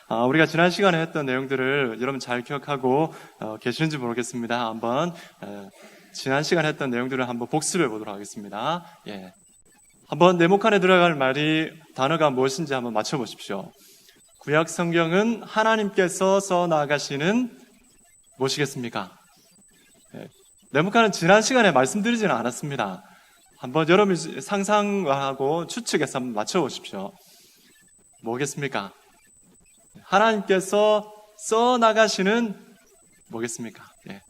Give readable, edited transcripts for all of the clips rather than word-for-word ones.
우리가 지난 시간에 했던 내용들을 여러분 잘 기억하고 계시는지 모르겠습니다. 한번 지난 시간에 했던 내용들을 한번 복습해 보도록 하겠습니다. 예. 한번 네모칸에 들어갈 단어가 무엇인지 한번 맞춰보십시오. 구약 성경은 하나님께서 써 나가시는 무엇이겠습니까? 예. 네모칸은 지난 시간에 말씀드리지는 않았습니다. 한번 여러분이 상상하고 추측해서 한번 맞춰보십시오. 뭐겠습니까? 하나님께서 써나가시는 뭐겠습니까? 예.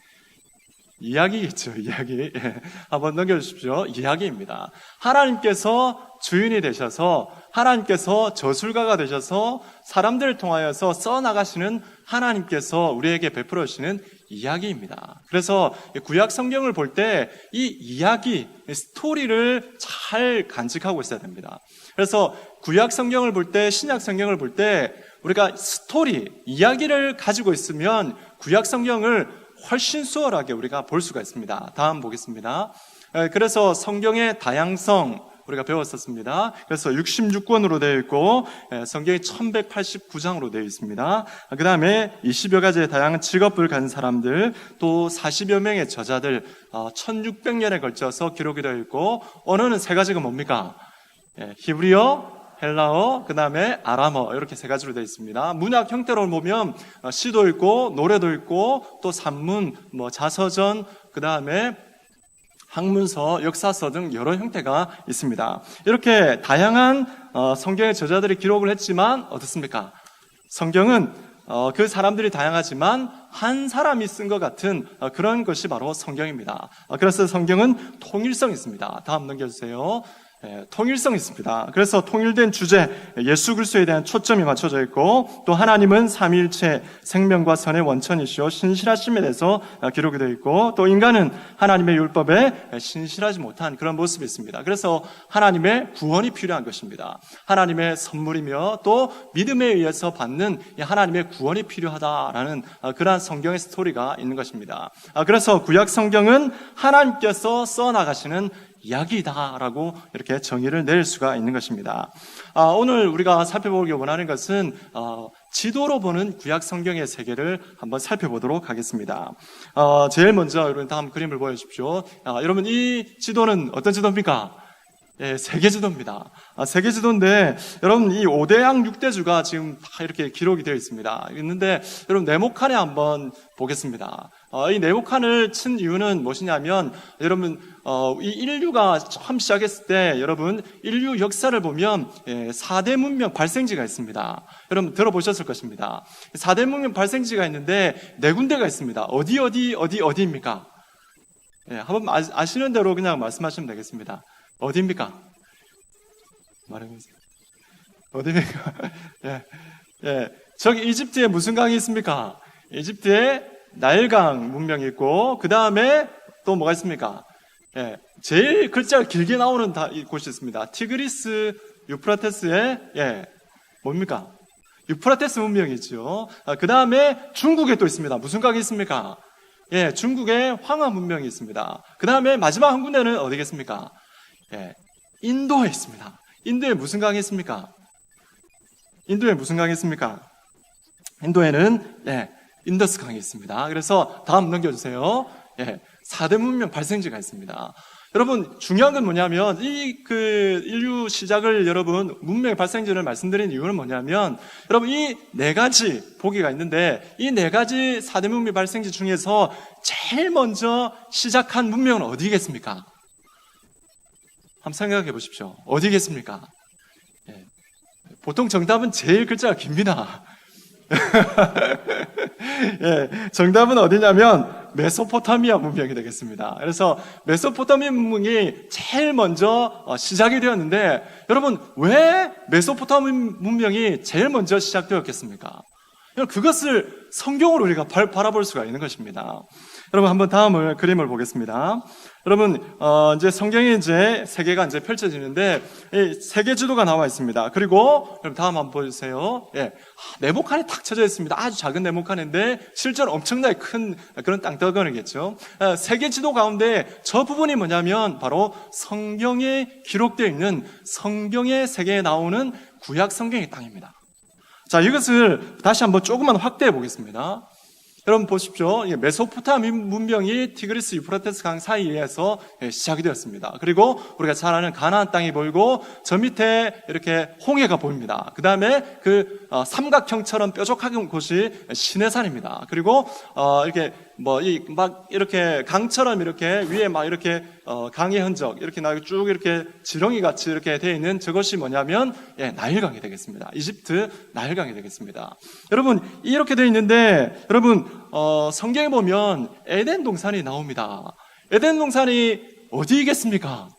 이야기겠죠, 이야기. 예. 한번 넘겨주십시오. 이야기입니다. 하나님께서 주인이 되셔서, 하나님께서 저술가가 되셔서 사람들을 통하여서 써나가시는 하나님께서 우리에게 베풀어 주시는 이야기입니다. 그래서 구약 성경을 볼 때 이 이야기, 스토리를 잘 간직하고 있어야 됩니다. 그래서 구약 성경을 볼 때, 신약 성경을 볼 때 우리가 스토리, 이야기를 가지고 있으면 구약 성경을 훨씬 수월하게 우리가 볼 수가 있습니다. 다음 보겠습니다. 그래서 성경의 다양성 우리가 배웠었습니다. 그래서 66권으로 되어 있고 성경이 1189장으로 되어 있습니다. 그 다음에 20여 가지의 다양한 직업을 가진 사람들, 또 40여 명의 저자들, 1600년에 걸쳐서 기록이 되어 있고, 언어는 세 가지가 뭡니까? 히브리어, 헬라어, 그 다음에 아람어, 이렇게 세 가지로 되어 있습니다. 문학 형태로 보면 시도 있고 노래도 있고 또 산문, 자서전, 그 다음에 학문서, 역사서 등 여러 형태가 있습니다. 이렇게 다양한 성경의 저자들이 기록을 했지만 어떻습니까? 성경은 그 사람들이 다양하지만 한 사람이 쓴 것 같은 그런 것이 바로 성경입니다. 그래서 성경은 통일성이 있습니다. 다음 넘겨주세요. 통일성이 있습니다. 그래서 통일된 주제, 예수 그리스도에 대한 초점이 맞춰져 있고, 또 하나님은 삼위일체, 생명과 선의 원천이시오 신실하심에 대해서 기록이 되어 있고, 또 인간은 하나님의 율법에 신실하지 못한 그런 모습이 있습니다. 그래서 하나님의 구원이 필요한 것입니다. 하나님의 선물이며 또 믿음에 의해서 받는 하나님의 구원이 필요하다라는 그러한 성경의 스토리가 있는 것입니다. 그래서 구약 성경은 하나님께서 써나가시는 이야기다라고 이렇게 정의를 내릴 수가 있는 것입니다. 오늘 우리가 살펴보기 원하는 것은 지도로 보는 구약 성경의 세계를 한번 살펴보도록 하겠습니다. 제일 먼저 여러분 다음 그림을 보여주십시오. 여러분 이 지도는 어떤 지도입니까? 예, 세계 지도입니다. 세계 지도인데 여러분 이 5대양 6대주가 지금 다 이렇게 기록이 되어 있는데 여러분 네모칸에 한번 보겠습니다. 이 네모칸을 친 이유는 무엇이냐면 여러분 이 인류가 처음 시작했을 때 여러분 인류 역사를 보면 4대 문명 발생지가 있습니다. 여러분 들어보셨을 것입니다. 4대 문명 발생지가 있는데 4군데가 있습니다. 어디입니까? 예, 한번 아시는 대로 그냥 말씀하시면 되겠습니다. 어디입니까? 말해보세요. 어디입니까? 예. 저기 이집트에 무슨 강이 있습니까? 이집트에 나일강 문명이 있고, 그 다음에 또 뭐가 있습니까? 예. 제일 글자가 길게 나오는 곳이 있습니다. 티그리스 유프라테스에, 뭡니까? 유프라테스 문명이 있죠. 그 다음에 중국에 또 있습니다. 무슨 강이 있습니까? 예, 중국에 황하 문명이 있습니다. 그 다음에 마지막 한 군데는 어디겠습니까? 예, 인도에 있습니다. 인도에 무슨 강이 있습니까? 인도에는 인더스 강이 있습니다. 그래서 다음 넘겨주세요. 4대 문명 발생지가 있습니다. 여러분 중요한 건 뭐냐면 인류 시작을 여러분 문명의 발생지를 말씀드린 이유는 뭐냐면 여러분 이 4가지 보기가 있는데 이 4가지 4대 문명 발생지 중에서 제일 먼저 시작한 문명은 어디겠습니까? 한번 생각해 보십시오. 어디겠습니까? 보통 정답은 제일 글자가 깁니다. 정답은 어디냐면 메소포타미아 문명이 되겠습니다. 그래서 메소포타미아 문명이 제일 먼저 시작이 되었는데 여러분 왜 메소포타미아 문명이 제일 먼저 시작되었겠습니까? 그것을 성경으로 우리가 바라볼 수가 있는 것입니다. 여러분 한번 다음을 그림을 보겠습니다. 여러분 이제 성경에 이제 세계가 이제 펼쳐지는데 이 세계 지도가 나와 있습니다. 그리고 여러분 다음 한번 보여주세요. 네모칸이 탁 쳐져 있습니다. 아주 작은 네모칸인데 실제로 엄청나게 큰 그런 땅덩어리겠죠. 세계 지도 가운데 저 부분이 뭐냐면 바로 성경에 기록되어 있는 성경의 세계에 나오는 구약 성경의 땅입니다. 자, 이것을 다시 한번 조금만 확대해 보겠습니다. 여러분 보십시오. 메소포타미아 문명이 티그리스 유프라테스 강 사이에서 시작이 되었습니다. 그리고 우리가 잘 아는 가나안 땅이 보이고 저 밑에 이렇게 홍해가 보입니다. 그 다음에 그 삼각형처럼 뾰족한 곳이 시내산입니다. 그리고 이렇게 막 이렇게 강처럼 이렇게 위에 막 이렇게 강의 흔적 이렇게 나고 쭉 이렇게 지렁이 같이 이렇게 되어 있는 저것이 뭐냐면 나일강이 되겠습니다. 이집트 나일강이 되겠습니다. 여러분 이렇게 되어 있는데 여러분 성경에 보면 에덴 동산이 나옵니다. 에덴 동산이 어디이겠습니까?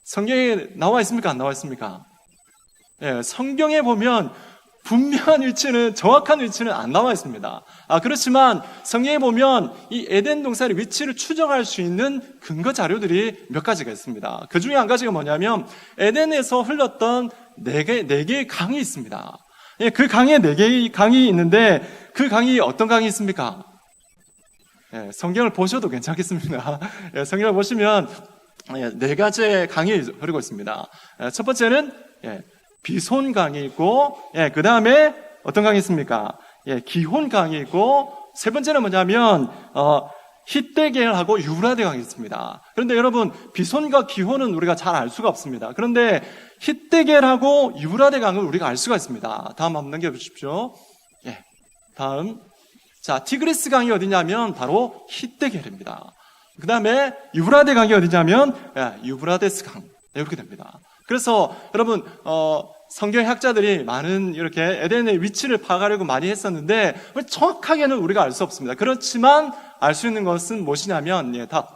성경에 나와 있습니까? 안 나와 있습니까? 성경에 보면 분명한 위치는, 정확한 위치는 안 나와 있습니다. 그렇지만 성경에 보면 이 에덴 동산의 위치를 추정할 수 있는 근거 자료들이 몇 가지가 있습니다. 그 중에 한 가지가 뭐냐면 에덴에서 흘렀던 네 개의 강이 있습니다. 그 강에 4개의 강이 있는데 그 강이 어떤 강이 있습니까? 성경을 보셔도 괜찮겠습니다. 성경을 보시면 4가지의 강이 흐르고 있습니다. 첫 번째는 비손강이 있고, 그 다음에 어떤 강이 있습니까? 기혼강이 있고, 세 번째는 뭐냐면 히데겔하고 유브라데 강이 있습니다. 그런데 여러분 비손과 기혼은 우리가 잘 알 수가 없습니다. 그런데 히데겔하고 유브라데 강을 우리가 알 수가 있습니다. 다음 한번 넘겨주십시오. 다음. 자, 티그리스 강이 어디냐면 바로 히데겔입니다. 그 다음에 유브라데 강이 어디냐면 유브라데스 강. 이렇게 됩니다. 그래서 여러분 성경학자들이 많은 이렇게 에덴의 위치를 파악하려고 많이 했었는데 정확하게는 우리가 알 수 없습니다. 그렇지만 알 수 있는 것은 무엇이냐면 다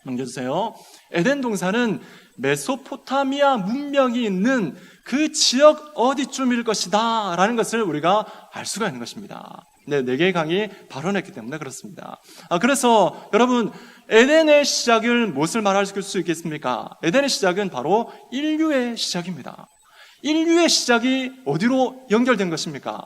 넘겨주세요. 에덴 동산은 메소포타미아 문명이 있는 그 지역 어디쯤일 것이다 라는 것을 우리가 알 수가 있는 것입니다. 4개의 강이 발원했기 때문에 그렇습니다. 그래서 여러분 에덴의 시작을 무엇을 말할 수 있겠습니까? 에덴의 시작은 바로 인류의 시작입니다. 인류의 시작이 어디로 연결된 것입니까?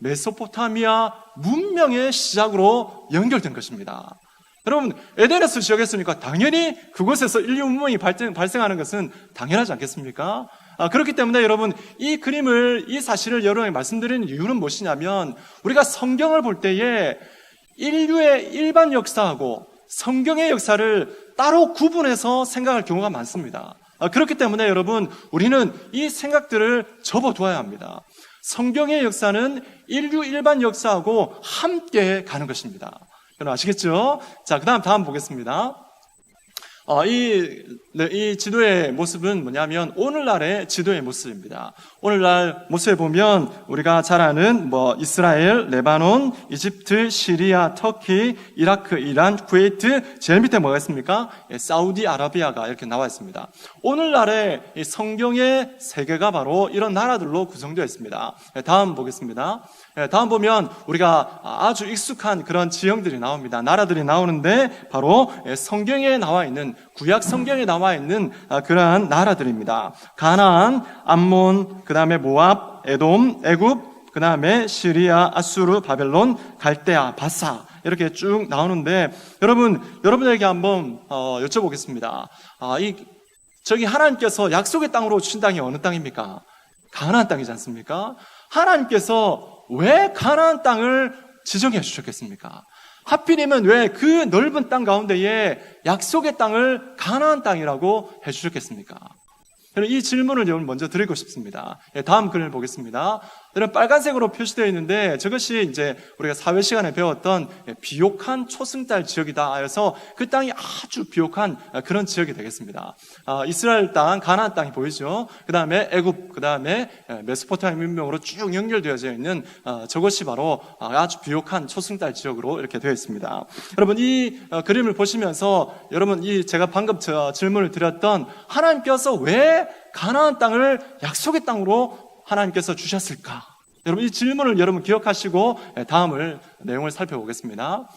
메소포타미아 문명의 시작으로 연결된 것입니다. 여러분 에덴에서 시작했으니까 당연히 그곳에서 인류 문명이 발생하는 것은 당연하지 않겠습니까? 그렇기 때문에 여러분 이 사실을 여러분에게 말씀드리는 이유는 무엇이냐면 우리가 성경을 볼 때에 인류의 일반 역사하고 성경의 역사를 따로 구분해서 생각할 경우가 많습니다. 그렇기 때문에 여러분 우리는 이 생각들을 접어두어야 합니다. 성경의 역사는 인류 일반 역사하고 함께 가는 것입니다. 여러분 아시겠죠? 자, 다음 보겠습니다. 이 지도의 모습은 뭐냐면 오늘날의 지도의 모습입니다. 오늘날 모습에 보면 우리가 잘 아는 이스라엘, 레바논, 이집트, 시리아, 터키, 이라크, 이란, 쿠웨이트, 제일 밑에 뭐가 있습니까? 사우디아라비아가 이렇게 나와 있습니다. 오늘날의 이 성경의 세계가 바로 이런 나라들로 구성되어 있습니다. 다음 보겠습니다. 다음 보면 우리가 아주 익숙한 그런 지형들이 나옵니다. 나라들이 나오는데 바로 성경에 나와 있는 구약 성경에 나와 있는 그러한 나라들입니다. 가나안, 암몬, 그 다음에 모압, 에돔, 애굽, 그 다음에 시리아, 아수르, 바벨론, 갈대아, 바사 이렇게 쭉 나오는데 여러분에게 한번 여쭤보겠습니다. 저기 하나님께서 약속의 땅으로 주신 땅이 어느 땅입니까? 가나안 땅이지 않습니까? 하나님께서 왜 가나안 땅을 지정해 주셨겠습니까? 하필이면 왜 그 넓은 땅 가운데에 약속의 땅을 가나안 땅이라고 해주셨겠습니까? 이 질문을 여러분 먼저 드리고 싶습니다. 다음 글을 보겠습니다. 여러분 빨간색으로 표시되어 있는데 저것이 이제 우리가 사회 시간에 배웠던 비옥한 초승달 지역이다 해서 그 땅이 아주 비옥한 그런 지역이 되겠습니다. 이스라엘 땅, 가나안 땅이 보이죠. 그 다음에 애굽, 그 다음에 메소포타미아 문명으로 쭉 연결되어져 있는 저것이 바로 아주 비옥한 초승달 지역으로 이렇게 되어 있습니다. 여러분 이 그림을 보시면서 여러분 제가 방금 질문을 드렸던 하나님께서 왜 가나안 땅을 약속의 땅으로 하나님께서 주셨을까? 여러분 이 질문을 여러분 기억하시고 다음을 내용을 살펴보겠습니다.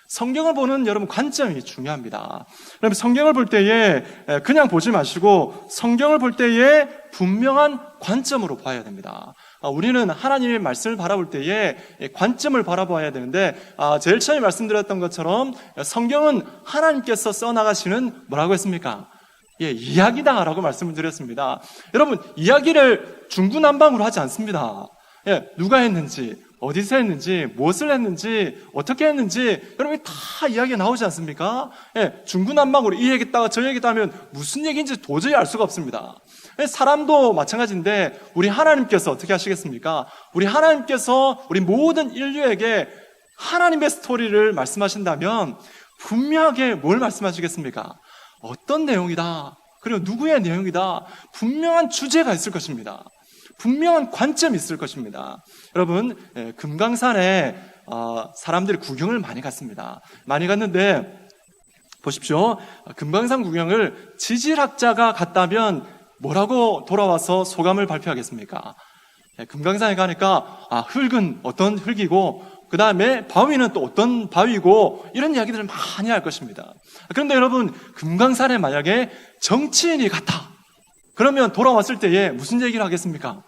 성경을 보는 여러분 관점이 중요합니다. 여러분 성경을 볼 때에 그냥 보지 마시고 성경을 볼 때에 분명한 관점으로 봐야 됩니다. 우리는 하나님의 말씀을 바라볼 때에 관점을 바라봐야 되는데 제일 처음에 말씀드렸던 것처럼 성경은 하나님께서 써나가시는 뭐라고 했습니까? 이야기다라고 말씀을 드렸습니다. 여러분 이야기를 중구난방으로 하지 않습니다. 예, 누가 했는지, 어디서 했는지, 무엇을 했는지, 어떻게 했는지, 여러분 다 이야기가 나오지 않습니까? 예, 중구난방으로 이 얘기했다가 저 얘기했다 하면 무슨 얘기인지 도저히 알 수가 없습니다. 예, 사람도 마찬가지인데, 우리 하나님께서 어떻게 하시겠습니까? 우리 하나님께서 우리 모든 인류에게 하나님의 스토리를 말씀하신다면, 분명하게 뭘 말씀하시겠습니까? 어떤 내용이다. 그리고 누구의 내용이다. 분명한 주제가 있을 것입니다. 분명한 관점이 있을 것입니다. 여러분, 금강산에 사람들이 구경을 많이 갔습니다. 많이 갔는데 보십시오. 금강산 구경을 지질학자가 갔다면 뭐라고 돌아와서 소감을 발표하겠습니까? 금강산에 가니까 흙은 어떤 흙이고 그 다음에 바위는 또 어떤 바위고 이런 이야기들을 많이 할 것입니다. 그런데 여러분, 금강산에 만약에 정치인이 갔다. 그러면 돌아왔을 때에 무슨 얘기를 하겠습니까?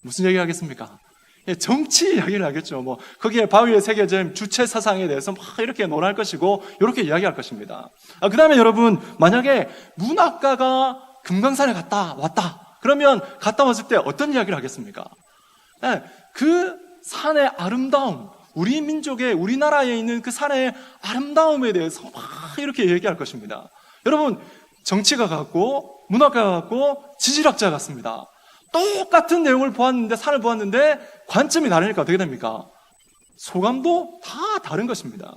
무슨 얘기를 하겠습니까? 정치 이야기를 하겠죠. 거기에 바위에 새겨진 주체 사상에 대해서 막 이렇게 논할 것이고, 이렇게 이야기할 것입니다. 그 다음에 여러분, 만약에 문학가가 금강산에 왔다. 그러면 갔다 왔을 때 어떤 이야기를 하겠습니까? 그 산의 아름다움, 우리 민족의, 우리나라에 있는 그 산의 아름다움에 대해서 막 이렇게 얘기할 것입니다. 여러분, 정치가 같고, 문학가가 같고, 지질학자가 같습니다. 똑같은 내용을 보았는데, 산을 보았는데, 관점이 다르니까 어떻게 됩니까? 소감도 다 다른 것입니다.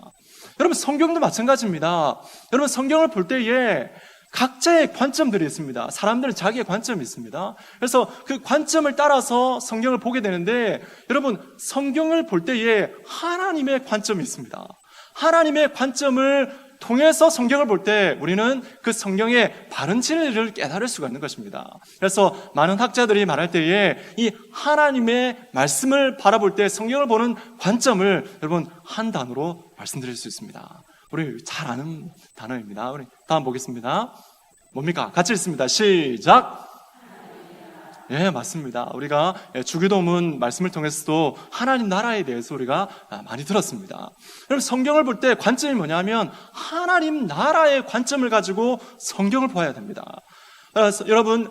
여러분, 성경도 마찬가지입니다. 여러분, 성경을 볼 때에 각자의 관점들이 있습니다. 사람들은 자기의 관점이 있습니다. 그래서 그 관점을 따라서 성경을 보게 되는데, 여러분, 성경을 볼 때에 하나님의 관점이 있습니다. 하나님의 관점을 통해서 성경을 볼 때 우리는 그 성경의 바른 진리를 깨달을 수가 있는 것입니다. 그래서 많은 학자들이 말할 때에 이 하나님의 말씀을 바라볼 때 성경을 보는 관점을 여러분 한 단어로 말씀드릴 수 있습니다. 우리 잘 아는 단어입니다. 우리 다음 보겠습니다. 뭡니까? 같이 읽습니다. 시작! 예, 맞습니다. 우리가 주기도문 말씀을 통해서도 하나님 나라에 대해서 우리가 많이 들었습니다. 여러분, 성경을 볼 때 관점이 뭐냐면 하나님 나라의 관점을 가지고 성경을 봐야 됩니다. 그래서 여러분,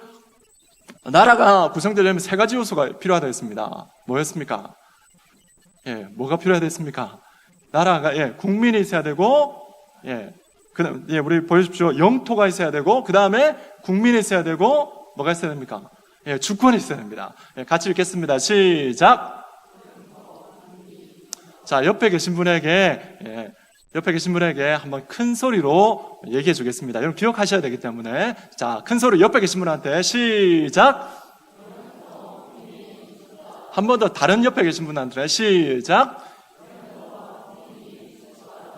나라가 구성되려면 세 가지 요소가 필요하다 했습니다. 뭐였습니까? 예, 뭐가 필요하다 했습니까? 나라가, 국민이 있어야 되고, 그다음, 우리 보여주십시오. 영토가 있어야 되고, 그 다음에 국민이 있어야 되고, 뭐가 있어야 됩니까? 주권이 있어야 됩니다. 같이 읽겠습니다. 시작! 자, 옆에 계신 분에게 한번 큰 소리로 얘기해 주겠습니다. 여러분 기억하셔야 되기 때문에. 자, 큰 소리 옆에 계신 분한테 시작! 한 번 더 다른 옆에 계신 분한테 시작!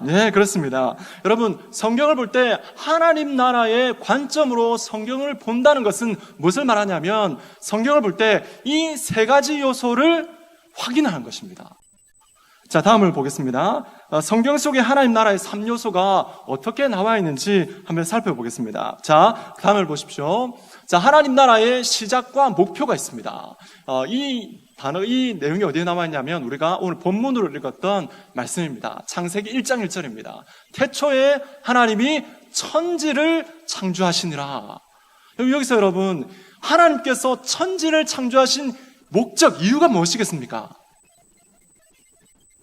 네, 그렇습니다. 여러분, 성경을 볼 때 하나님 나라의 관점으로 성경을 본다는 것은 무엇을 말하냐면 성경을 볼 때 이 세 가지 요소를 확인하는 것입니다. 자, 다음을 보겠습니다. 성경 속에 하나님 나라의 3요소가 어떻게 나와 있는지 한번 살펴보겠습니다. 자, 다음을 보십시오. 자, 하나님 나라의 시작과 목표가 있습니다. 이 내용이 어디에 나와 있냐면 우리가 오늘 본문으로 읽었던 말씀입니다. 창세기 1장 1절입니다. 태초에 하나님이 천지를 창조하시니라. 여기서 여러분, 하나님께서 천지를 창조하신 목적, 이유가 무엇이겠습니까?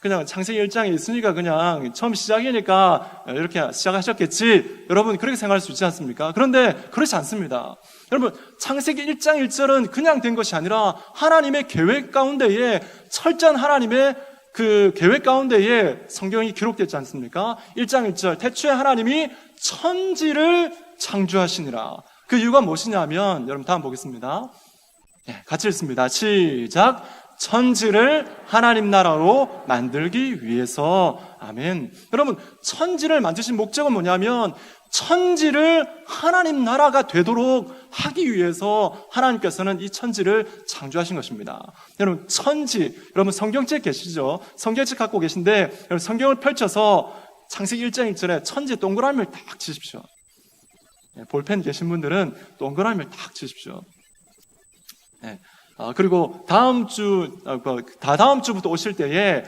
그냥 창세기 1장에 있으니까 그냥 처음 시작이니까 이렇게 시작하셨겠지. 여러분 그렇게 생각할 수 있지 않습니까? 그런데 그렇지 않습니다. 여러분 창세기 1장 1절은 그냥 된 것이 아니라 하나님의 계획 가운데에 철저한 하나님의 그 계획 가운데에 성경이 기록되지 않습니까? 1장 1절 태초에 하나님이 천지를 창조하시니라. 그 이유가 무엇이냐면 여러분 다음 보겠습니다. 같이 읽습니다. 시작. 천지를 하나님 나라로 만들기 위해서. 아멘. 여러분, 천지를 만드신 목적은 뭐냐면 천지를 하나님 나라가 되도록 하기 위해서 하나님께서는 이 천지를 창조하신 것입니다. 여러분, 천지, 여러분 성경책 계시죠? 성경책 갖고 계신데 여러분 성경을 펼쳐서 창세기 1장 1절에 천지 동그라미를 딱 치십시오. 볼펜 계신 분들은 동그라미를 딱 치십시오. 그리고 다음 주부터 오실 때에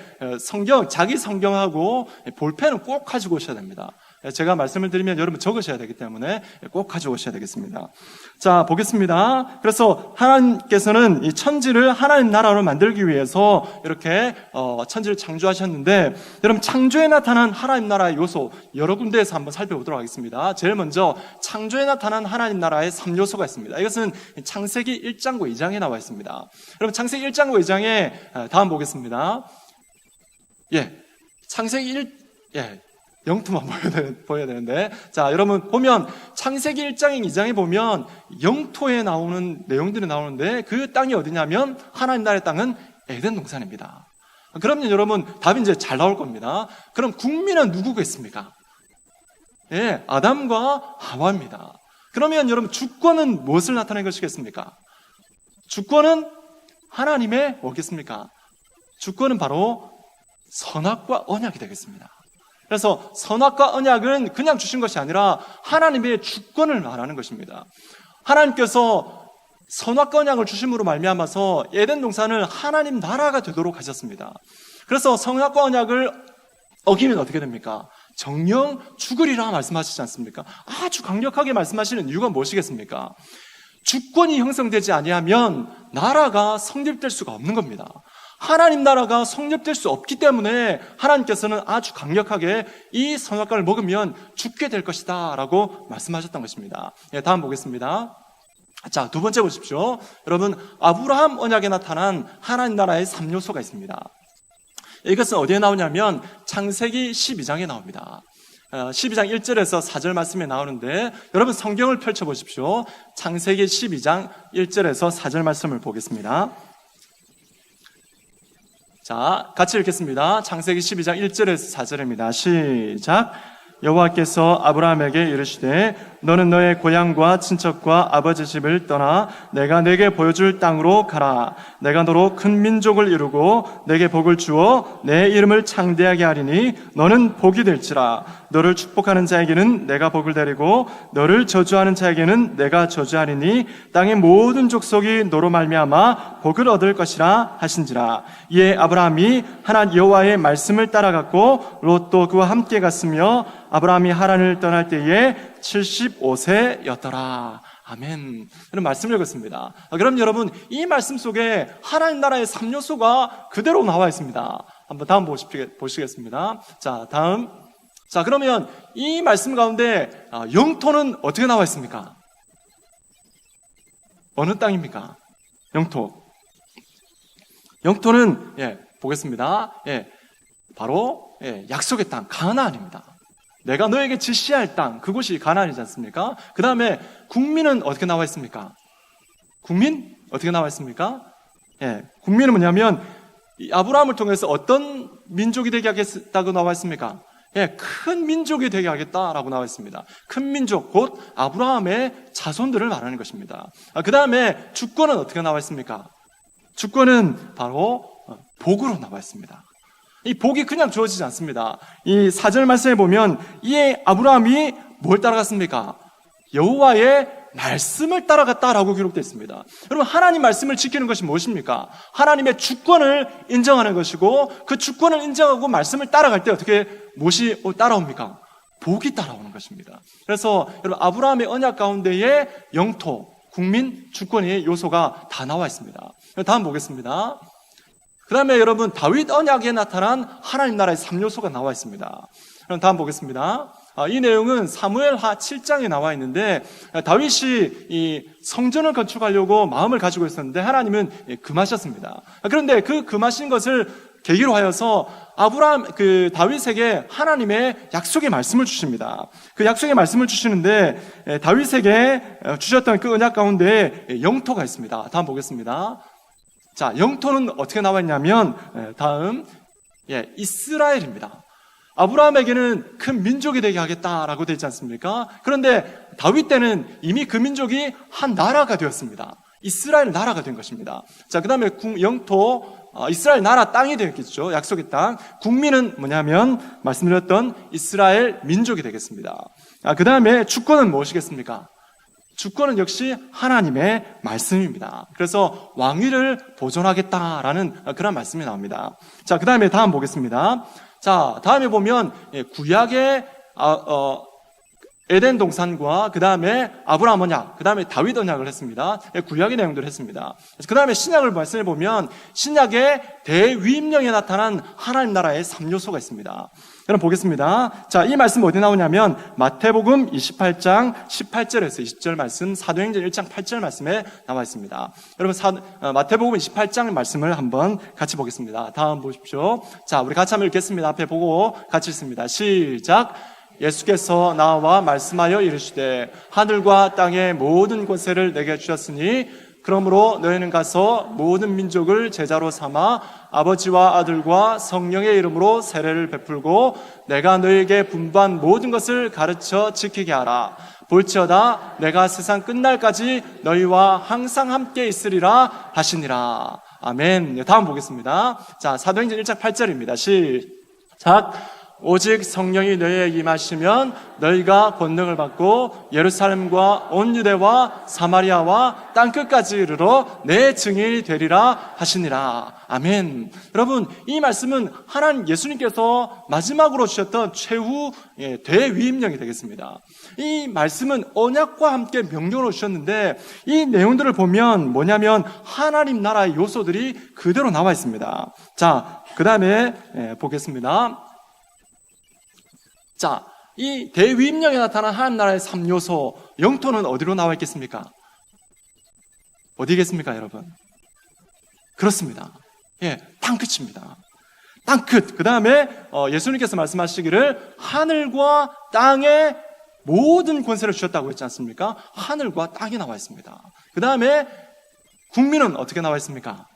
자기 성경하고 볼펜은 꼭 가지고 오셔야 됩니다. 제가 말씀을 드리면 여러분 적으셔야 되기 때문에 꼭 가져오셔야 되겠습니다. 자, 보겠습니다. 그래서 하나님께서는 이 천지를 하나님 나라로 만들기 위해서 이렇게 천지를 창조하셨는데, 여러분 창조에 나타난 하나님 나라의 요소 여러 군데에서 한번 살펴보도록 하겠습니다. 제일 먼저 창조에 나타난 하나님 나라의 3요소가 있습니다. 이것은 창세기 1장과 2장에 나와 있습니다. 여러분 창세기 1장과 2장에 다음 보겠습니다. 창세기 영토만 보여야 되는데, 자, 여러분 보면 창세기 1장, 2장에 보면 영토에 나오는 내용들이 나오는데, 그 땅이 어디냐면 하나님 나라의 땅은 에덴 동산입니다. 그러면 여러분 답이 이제 잘 나올 겁니다. 그럼 국민은 누구겠습니까? 아담과 하와입니다. 그러면 여러분 주권은 무엇을 나타낸 것이겠습니까? 주권은 하나님의 뭐겠습니까? 주권은 바로 선악과 언약이 되겠습니다. 그래서 선악과 언약은 그냥 주신 것이 아니라 하나님의 주권을 말하는 것입니다. 하나님께서 선악과 언약을 주심으로 말미암아서 에덴 동산을 하나님 나라가 되도록 하셨습니다. 그래서 선악과 언약을 어기면 어떻게 됩니까? 정령 죽으리라 말씀하시지 않습니까? 아주 강력하게 말씀하시는 이유가 무엇이겠습니까? 주권이 형성되지 아니하면 나라가 성립될 수가 없는 겁니다. 하나님 나라가 성립될 수 없기 때문에 하나님께서는 아주 강력하게 이 선악과를 먹으면 죽게 될 것이다 라고 말씀하셨던 것입니다. 다음 보겠습니다. 자, 두 번째 보십시오. 여러분, 아브라함 언약에 나타난 하나님 나라의 3요소가 있습니다. 이것은 어디에 나오냐면 창세기 12장에 나옵니다. 12장 1절에서 4절 말씀에 나오는데, 여러분 성경을 펼쳐보십시오. 창세기 12장 1절에서 4절 말씀을 보겠습니다. 자, 같이 읽겠습니다. 창세기 12장 1절에서 4절입니다. 시작. 여호와께서 아브라함에게 이르시되 너는 너의 고향과 친척과 아버지 집을 떠나 내가 내게 보여줄 땅으로 가라. 내가 너로 큰 민족을 이루고 내게 복을 주어 내 이름을 창대하게 하리니 너는 복이 될지라. 너를 축복하는 자에게는 내가 복을 내리고 너를 저주하는 자에게는 내가 저주하리니 땅의 모든 족속이 너로 말미암아 복을 얻을 것이라 하신지라. 이에 아브라함이 하나님 여호와의 말씀을 따라갔고 롯도 그와 함께 갔으며 아브라함이 하란을 떠날 때에 75세였더라. 아멘. 이런 말씀을 읽었습니다. 그럼 여러분, 이 말씀 속에 하나님 나라의 3요소가 그대로 나와 있습니다. 한번 다음 보시겠습니다. 자, 다음. 자, 그러면 이 말씀 가운데 영토는 어떻게 나와 있습니까? 어느 땅입니까? 영토. 영토는 보겠습니다. 바로 약속의 땅 가나안입니다. 내가 너에게 지시할 땅, 그곳이 가나안이지 않습니까? 그 다음에 국민은 어떻게 나와 있습니까? 국민? 어떻게 나와 있습니까? 국민은 뭐냐면 아브라함을 통해서 어떤 민족이 되게 하겠다고 나와 있습니까? 큰 민족이 되게 하겠다라고 나와 있습니다. 큰 민족, 곧 아브라함의 자손들을 말하는 것입니다. 그 다음에 주권은 어떻게 나와 있습니까? 주권은 바로 복으로 나와 있습니다. 이 복이 그냥 주어지지 않습니다. 이 4절 말씀에 보면 이에 아브라함이 뭘 따라갔습니까? 여호와의 말씀을 따라갔다라고 기록되어 있습니다. 여러분, 하나님 말씀을 지키는 것이 무엇입니까? 하나님의 주권을 인정하는 것이고, 그 주권을 인정하고 말씀을 따라갈 때 어떻게 무엇이 따라옵니까? 복이 따라오는 것입니다. 그래서 여러분, 아브라함의 언약 가운데에 영토, 국민, 주권의 요소가 다 나와 있습니다. 다음 보겠습니다. 그 다음에 여러분, 다윗 언약에 나타난 하나님 나라의 3요소가 나와 있습니다. 그럼 다음 보겠습니다. 이 내용은 사무엘하 7장에 나와 있는데, 다윗이 이 성전을 건축하려고 마음을 가지고 있었는데 하나님은 금하셨습니다. 그런데 그 금하신 것을 계기로 하여서 다윗에게 하나님의 약속의 말씀을 주십니다. 그 약속의 말씀을 주시는데 다윗에게 주셨던 그 언약 가운데 영토가 있습니다. 다음 보겠습니다. 자, 영토는 어떻게 나와 있냐면 다음 이스라엘입니다. 아브라함에게는 큰 민족이 되게 하겠다라고 되어 있지 않습니까? 그런데 다윗 때는 이미 그 민족이 한 나라가 되었습니다. 이스라엘 나라가 된 것입니다. 자, 그 다음에 영토, 이스라엘 나라 땅이 되었겠죠. 약속의 땅. 국민은 뭐냐면 말씀드렸던 이스라엘 민족이 되겠습니다. 그 다음에 주권은 무엇이겠습니까? 주권은 역시 하나님의 말씀입니다. 그래서 왕위를 보존하겠다라는 그런 말씀이 나옵니다. 자, 그 다음에 다음 보겠습니다. 자, 다음에 보면 구약의 에덴 동산과 그 다음에 아브라함 언약, 그 다음에 다윗 언약을 했습니다. 구약의 내용들을 했습니다. 그 다음에 신약을 말씀해 보면 신약의 대위임령에 나타난 하나님 나라의 3요소가 있습니다. 여러분 보겠습니다. 자, 이 말씀 어디 나오냐면 마태복음 28장 18절에서 20절 말씀, 사도행전 1장 8절 말씀에 나와 있습니다. 여러분 마태복음 28장 말씀을 한번 같이 보겠습니다. 다음 보십시오. 자, 우리 같이 한번 읽겠습니다. 앞에 보고 같이 읽습니다. 시작. 예수께서 나와 말씀하여 이르시되 하늘과 땅의 모든 권세를 내게 주셨으니 그러므로 너희는 가서 모든 민족을 제자로 삼아 아버지와 아들과 성령의 이름으로 세례를 베풀고 내가 너희에게 분부한 모든 것을 가르쳐 지키게 하라. 볼지어다 내가 세상 끝날까지 너희와 항상 함께 있으리라 하시니라. 아멘. 다음 보겠습니다. 자, 사도행전 1장 8절입니다. 시작. 오직 성령이 너희에 임하시면 너희가 권능을 받고 예루살렘과 온 유대와 사마리아와 땅끝까지 이르러 내 증인이 되리라 하시니라. 아멘. 여러분, 이 말씀은 하나님 예수님께서 마지막으로 주셨던 최후 대위임령이 되겠습니다. 이 말씀은 언약과 함께 명령으로 주셨는데 이 내용들을 보면 뭐냐면 하나님 나라의 요소들이 그대로 나와 있습니다. 자, 그 다음에 보겠습니다. 자, 이 대위임령에 나타난 하나님 나라의 3요소, 영토는 어디로 나와 있겠습니까? 어디겠습니까, 여러분? 그렇습니다. 예, 땅끝입니다. 땅끝. 그 다음에 예수님께서 말씀하시기를 하늘과 땅의 모든 권세를 주셨다고 했지 않습니까? 하늘과 땅이 나와 있습니다. 그 다음에 국민은 어떻게 나와 있습니까?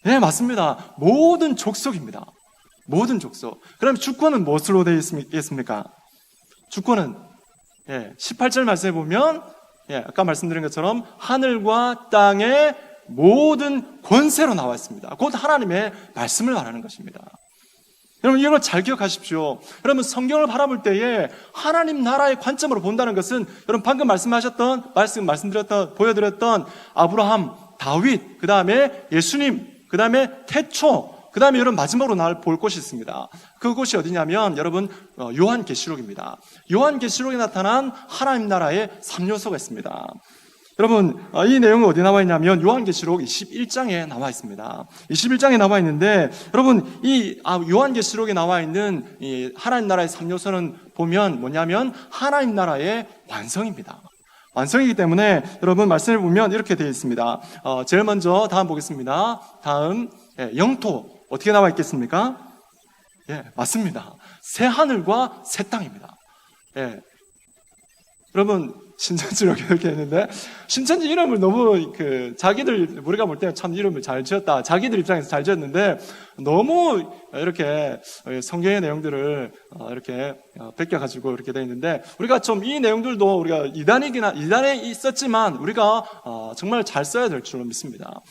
네, 맞습니다. 모든 족속입니다. 모든 족속. 그럼 주권은 무엇으로 되어 있습니까? 주권은 18절 말씀에 보면 아까 말씀드린 것처럼 하늘과 땅의 모든 권세로 나와 있습니다. 곧 하나님의 말씀을 말하는 것입니다. 여러분 이걸 잘 기억하십시오. 여러분 성경을 바라볼 때에 하나님 나라의 관점으로 본다는 것은 여러분 방금 말씀드렸던 보여드렸던 아브라함, 다윗, 그 다음에 예수님, 그 다음에 태초, 그 다음에 여러분 마지막으로 날 볼 곳이 있습니다. 그곳이 어디냐면 여러분 요한계시록입니다. 요한계시록에 나타난 하나님 나라의 3요소가 있습니다. 여러분 이 내용은 어디 나와 있냐면 요한계시록 21장에 나와 있습니다. 21장에 나와 있는데 여러분 이 요한계시록에 나와 있는 이 하나님 나라의 3요소는 보면 뭐냐면 하나님 나라의 완성입니다. 완성이기 때문에 여러분 말씀을 보면 이렇게 되어 있습니다. 제일 먼저 다음 보겠습니다. 다음 영토 어떻게 나와 있겠습니까? 예, 맞습니다. 새 하늘과 새 땅입니다. 예. 여러분, 신천지로 이렇게 했는데, 신천지 이름을 너무 자기들, 우리가 볼 때 참 이름을 잘 지었다. 자기들 입장에서 잘 지었는데, 너무 이렇게 성경의 내용들을 이렇게 베껴가지고 이렇게 되어 있는데, 우리가 좀 이 내용들도 우리가 이단에 있었지만, 우리가 정말 잘 써야 될 줄로 믿습니다.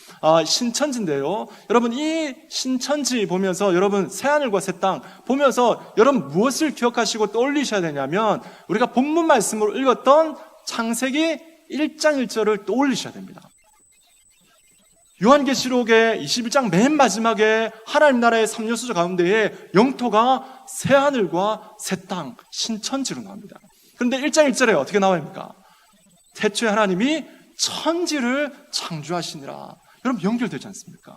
신천지인데요. 여러분, 이 신천지 보면서 여러분, 새하늘과 새 땅 보면서 여러분 무엇을 기억하시고 떠올리셔야 되냐면, 우리가 본문 말씀으로 읽었던 창세기 1장 1절을 떠올리셔야 됩니다. 요한계시록의 21장 맨 마지막에 하나님 나라의 3요소 가운데에 영토가 새하늘과 새 땅, 신천지로 나옵니다. 그런데 1장 1절에 어떻게 나옵니까? 태초에 하나님이 천지를 창조하시니라. 여러분 연결되지 않습니까?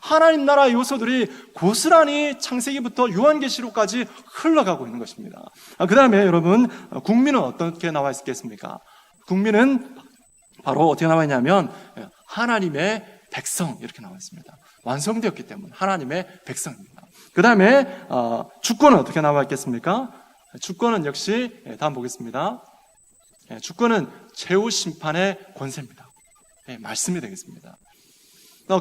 하나님 나라의 요소들이 고스란히 창세기부터 요한계시록까지 흘러가고 있는 것입니다. 그 다음에 여러분 국민은 어떻게 나와 있겠습니까? 국민은 바로 어떻게 나와 있냐면 하나님의 백성 이렇게 나와 있습니다. 완성되었기 때문에 하나님의 백성입니다. 그 다음에 주권은 어떻게 나와 있겠습니까? 주권은 역시 다음 보겠습니다. 주권은 최후 심판의 권세입니다. 말씀이 되겠습니다.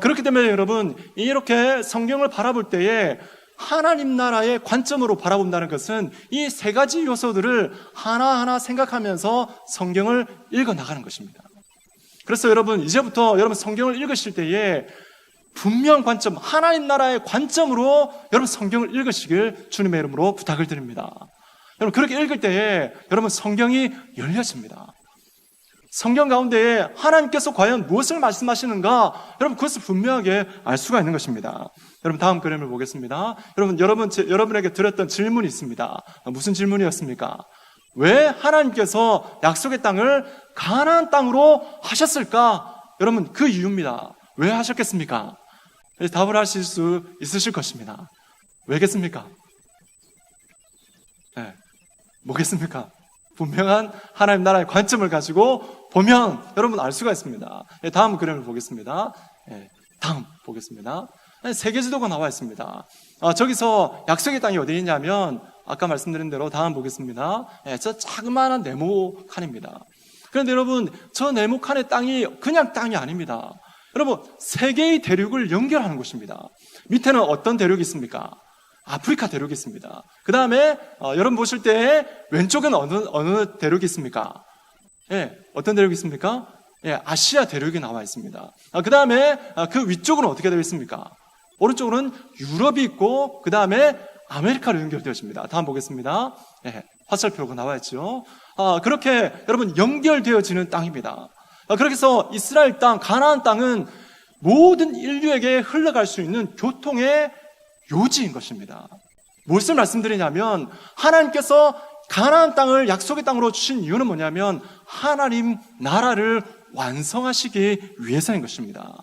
그렇기 때문에 여러분 이렇게 성경을 바라볼 때에 하나님 나라의 관점으로 바라본다는 것은 이 세 가지 요소들을 하나하나 생각하면서 성경을 읽어 나가는 것입니다. 그래서 여러분 이제부터 여러분 성경을 읽으실 때에 분명 관점, 하나님 나라의 관점으로 여러분 성경을 읽으시길 주님의 이름으로 부탁을 드립니다. 여러분 그렇게 읽을 때에 여러분 성경이 열려집니다. 성경 가운데에 하나님께서 과연 무엇을 말씀하시는가? 여러분, 그것을 분명하게 알 수가 있는 것입니다. 여러분, 다음 그림을 보겠습니다. 여러분에게 드렸던 질문이 있습니다. 무슨 질문이었습니까? 왜 하나님께서 약속의 땅을 가나안 땅으로 하셨을까? 여러분, 그 이유입니다. 왜 하셨겠습니까? 답을 하실 수 있으실 것입니다. 왜겠습니까? 네, 뭐겠습니까? 분명한 하나님 나라의 관점을 가지고 보면 여러분 알 수가 있습니다. 다음 그림을 보겠습니다. 다음 보겠습니다. 세계지도가 나와 있습니다. 저기서 약속의 땅이 어디 있냐면 아까 말씀드린 대로 다음 보겠습니다. 저 자그마한 네모칸입니다. 그런데 여러분, 저 네모칸의 땅이 그냥 땅이 아닙니다. 여러분, 세 개의 대륙을 연결하는 곳입니다. 밑에는 어떤 대륙이 있습니까? 아프리카 대륙이 있습니다. 그 다음에 여러분 보실 때 왼쪽은 어느 대륙이 있습니까? 어떤 대륙이 있습니까? 아시아 대륙이 나와 있습니다. 그 다음에 그 위쪽은 어떻게 되어 있습니까? 오른쪽으로는 유럽이 있고 그 다음에 아메리카로 연결되어집니다. 다음 보겠습니다. 화살표가 나와 있죠. 그렇게 여러분 연결되어지는 땅입니다. 그렇게 해서 이스라엘 땅, 가나안 땅은 모든 인류에게 흘러갈 수 있는 교통의 요지인 것입니다. 무엇을 말씀드리냐면 하나님께서 가나안 땅을 약속의 땅으로 주신 이유는 뭐냐면 하나님 나라를 완성하시기 위해서인 것입니다.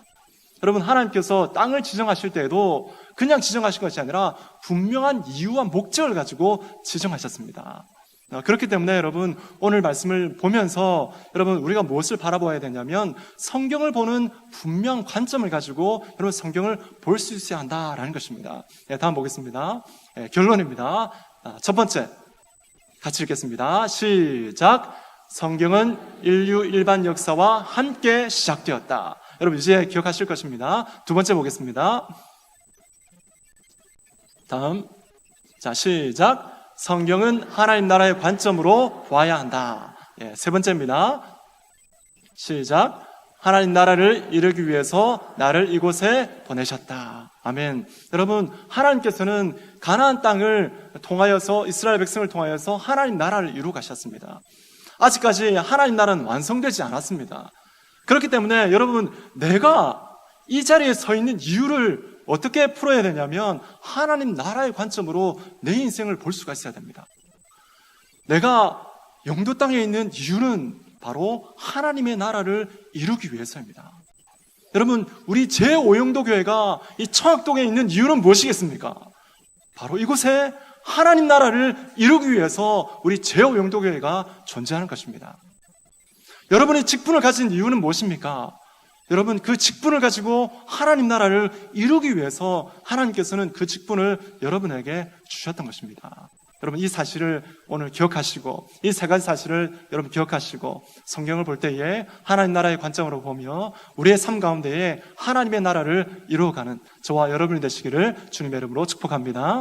여러분, 하나님께서 땅을 지정하실 때에도 그냥 지정하신 것이 아니라 분명한 이유와 목적을 가지고 지정하셨습니다. 그렇기 때문에 여러분, 오늘 말씀을 보면서 여러분 우리가 무엇을 바라봐야 되냐면 성경을 보는 분명한 관점을 가지고 여러분 성경을 볼 수 있어야 한다라는 것입니다. 다음 보겠습니다. 결론입니다. 첫 번째, 같이 읽겠습니다. 시작. 성경은 인류 일반 역사와 함께 시작되었다. 여러분 이제 기억하실 것입니다. 두 번째 보겠습니다. 다음, 자 시작. 성경은 하나님 나라의 관점으로 봐야 한다. 세 번째입니다. 시작. 하나님 나라를 이루기 위해서 나를 이곳에 보내셨다. 아멘. 여러분, 하나님께서는 가나안 땅을 통하여서 이스라엘 백성을 통하여서 하나님 나라를 이루어 가셨습니다. 아직까지 하나님 나라는 완성되지 않았습니다. 그렇기 때문에 여러분, 내가 이 자리에 서 있는 이유를 어떻게 풀어야 되냐면 하나님 나라의 관점으로 내 인생을 볼 수가 있어야 됩니다. 내가 영도 땅에 있는 이유는 바로 하나님의 나라를 이루기 위해서입니다. 여러분, 우리 제5영도 교회가 이 청학동에 있는 이유는 무엇이겠습니까? 바로 이곳에 하나님 나라를 이루기 위해서 우리 제5영도 교회가 존재하는 것입니다. 여러분이 직분을 가진 이유는 무엇입니까? 여러분, 그 직분을 가지고 하나님 나라를 이루기 위해서 하나님께서는 그 직분을 여러분에게 주셨던 것입니다. 여러분, 이 사실을 오늘 기억하시고 이 세 가지 사실을 여러분 기억하시고 성경을 볼 때에 하나님 나라의 관점으로 보며 우리의 삶 가운데에 하나님의 나라를 이루어가는 저와 여러분이 되시기를 주님의 이름으로 축복합니다.